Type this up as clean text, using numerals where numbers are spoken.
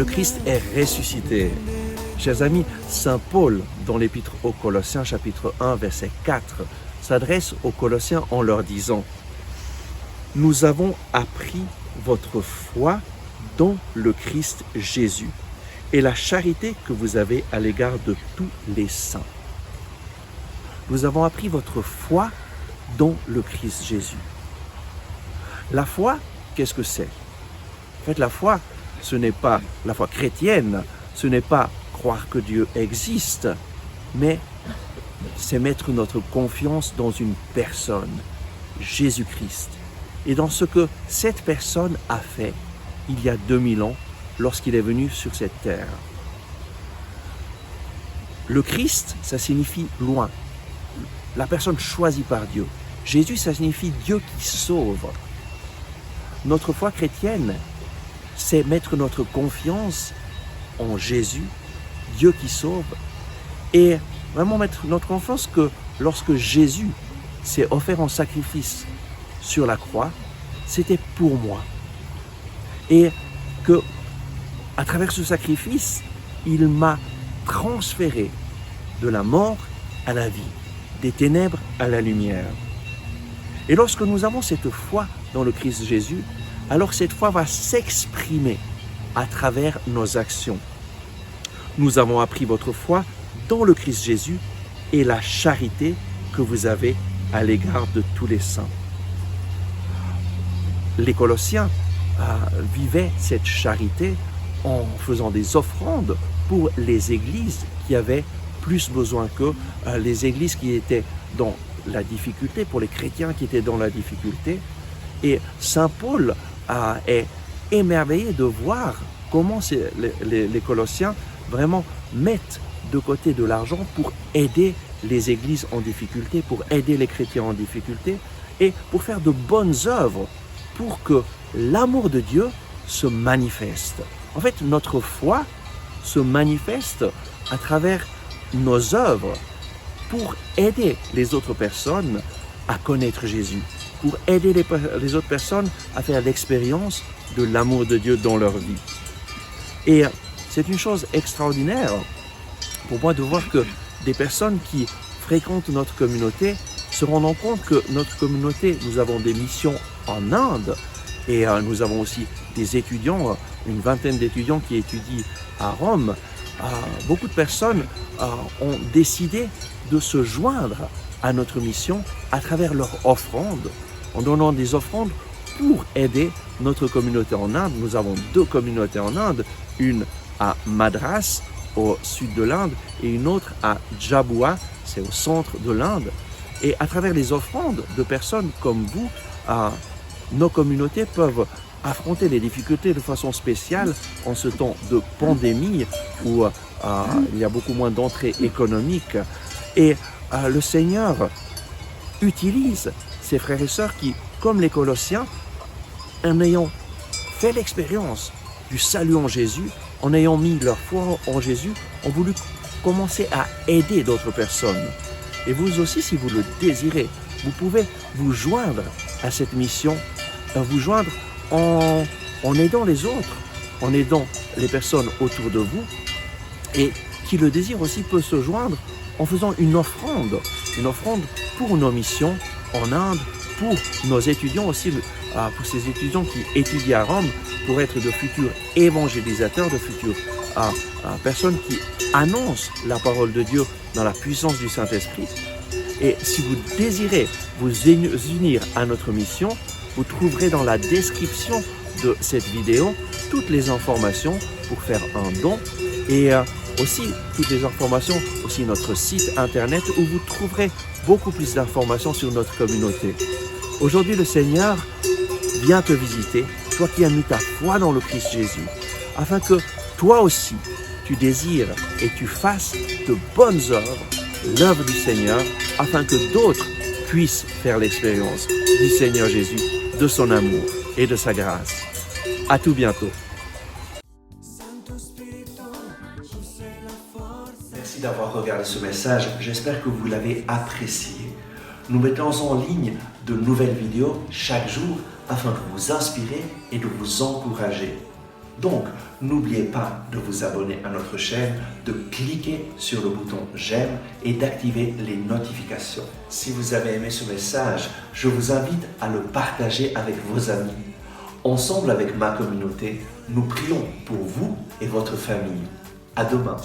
Le Christ est ressuscité. Chers amis, Saint Paul, dans l'Épître aux Colossiens, chapitre 1, verset 4, s'adresse aux Colossiens en leur disant « Nous avons appris votre foi dans le Christ Jésus et la charité que vous avez à l'égard de tous les saints. » Nous avons appris votre foi dans le Christ Jésus. La foi, qu'est-ce que c'est? En fait, la foi, ce n'est pas la foi chrétienne, ce n'est pas croire que Dieu existe, mais c'est mettre notre confiance dans une personne, Jésus-Christ, et dans ce que cette personne a fait il y a 2000 ans lorsqu'il est venu sur cette terre. Le Christ, ça signifie loin, la personne choisie par Dieu. Jésus, ça signifie Dieu qui sauve. Notre foi chrétienne, c'est mettre notre confiance en Jésus, Dieu qui sauve, et vraiment mettre notre confiance que lorsque Jésus s'est offert en sacrifice sur la croix, c'était pour moi. Et que, à travers ce sacrifice, il m'a transféré de la mort à la vie, des ténèbres à la lumière. Et lorsque nous avons cette foi dans le Christ Jésus, alors cette foi va s'exprimer à travers nos actions. Nous avons appris votre foi dans le Christ Jésus et la charité que vous avez à l'égard de tous les saints. Les Colossiens vivaient cette charité en faisant des offrandes pour les églises qui avaient plus besoin qu'eux, les églises qui étaient dans la difficulté, pour les chrétiens qui étaient dans la difficulté. Et Saint Paul est émerveillé de voir comment les Colossiens vraiment mettent de côté de l'argent pour aider les églises en difficulté, pour aider les chrétiens en difficulté et pour faire de bonnes œuvres pour que l'amour de Dieu se manifeste. En fait, notre foi se manifeste à travers nos œuvres pour aider les autres personnes à connaître Jésus, pour aider les autres personnes à faire l'expérience de l'amour de Dieu dans leur vie. Et c'est une chose extraordinaire pour moi de voir que des personnes qui fréquentent notre communauté se rendent compte que notre communauté, nous avons des missions en Inde et nous avons aussi des étudiants, une vingtaine d'étudiants qui étudient à Rome. Beaucoup de personnes ont décidé de se joindre à notre mission à travers leurs offrandes, en donnant des offrandes pour aider notre communauté en Inde. Nous avons 2 communautés en Inde, une à Madras, au sud de l'Inde, et une autre à Jabua, c'est au centre de l'Inde. Et à travers les offrandes de personnes comme vous, nos communautés peuvent affronter les difficultés de façon spéciale en ce temps de pandémie où il y a beaucoup moins d'entrées économiques. Et le Seigneur utilise ces frères et sœurs qui, comme les Colossiens, en ayant fait l'expérience du salut en Jésus, en ayant mis leur foi en Jésus, ont voulu commencer à aider d'autres personnes. Et vous aussi, si vous le désirez, vous pouvez vous joindre à cette mission, vous joindre en aidant les autres, en aidant les personnes autour de vous, et qui le désirent aussi peut se joindre en faisant une offrande pour nos missions en Inde, pour nos étudiants aussi, pour ces étudiants qui étudient à Rome, pour être de futurs évangélisateurs, de futures personnes qui annoncent la parole de Dieu dans la puissance du Saint-Esprit. Et si vous désirez vous unir à notre mission, vous trouverez dans la description de cette vidéo toutes les informations pour faire un don et aussi toutes les informations, aussi notre site internet où vous trouverez beaucoup plus d'informations sur notre communauté. Aujourd'hui, le Seigneur vient te visiter, toi qui as mis ta foi dans le Christ Jésus, afin que toi aussi, tu désires et tu fasses de bonnes œuvres, l'œuvre du Seigneur, afin que d'autres puissent faire l'expérience du Seigneur Jésus, de son amour et de sa grâce. À tout bientôt. Merci d'avoir regardé ce message. J'espère que vous l'avez apprécié. Nous mettons en ligne de nouvelles vidéos chaque jour afin de vous inspirer et de vous encourager. Donc, n'oubliez pas de vous abonner à notre chaîne, de cliquer sur le bouton j'aime et d'activer les notifications. Si vous avez aimé ce message, je vous invite à le partager avec vos amis. Ensemble avec ma communauté, nous prions pour vous et votre famille. À demain.